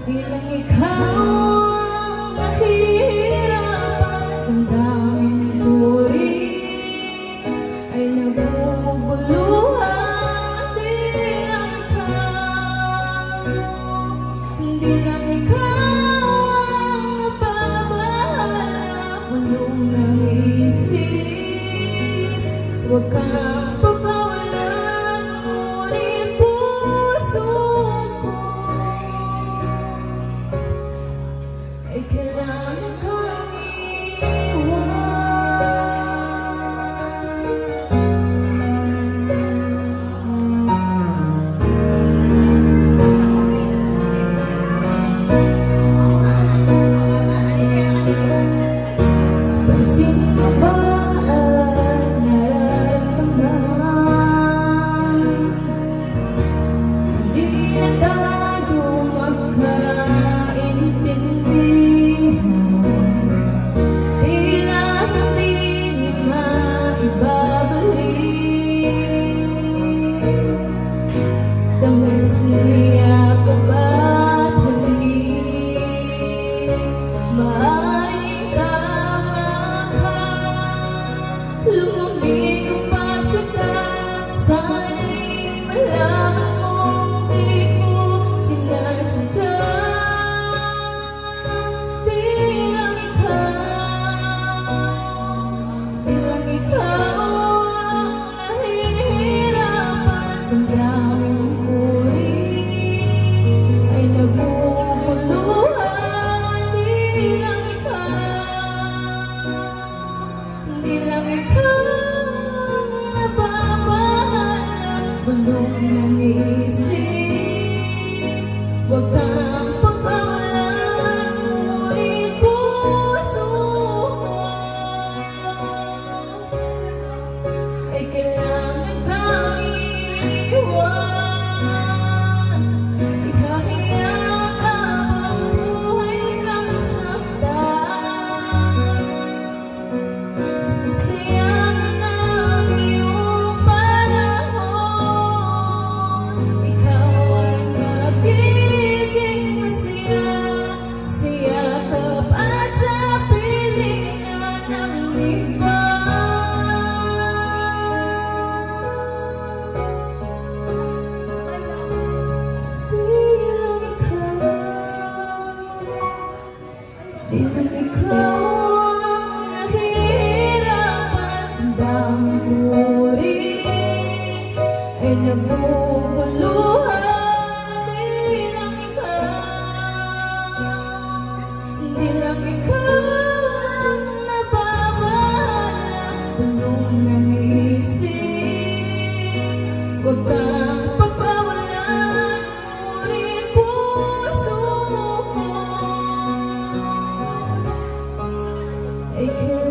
Di lang ikaw ang nahihirapan. Ang daming puri ay naguguluhan. Di lang ikaw, di lang ikaw ang napabahala. Bulong ng isip, huwag kang pagkawalan, ngunit puso ko ay kailangan kang iwan. Pansin mo ba ang nararamdaman? Hindi na tayo magkaintindihan. Tila hindi maibabalik. Tamis niya ka ba't halik? Maaaring lumamig ang pagsagdan. Sana'y malaman mong di ko sinasadya. Di lang ikaw ang nahihirapan. Ang daming puri ay naguguluhan. Di lang ikaw napapahala. Bulong ng isip, huwag kang pagkawalan, ngunit puso ko ay kailangan kang iwan. Ikahiya ka bang buhay kang saktan? Sasayang ng iyong panahon. Ikaw ay magiging masaya sa yakap at sa pilingan ng iba. Di lang ikaw ang nahihirapan. Ang daming puri ay naguguluhan. Di lang ikaw ang nababahala. Bulong ng isip, huwag kang pagkawalan, ngunit puso ko ay kailangan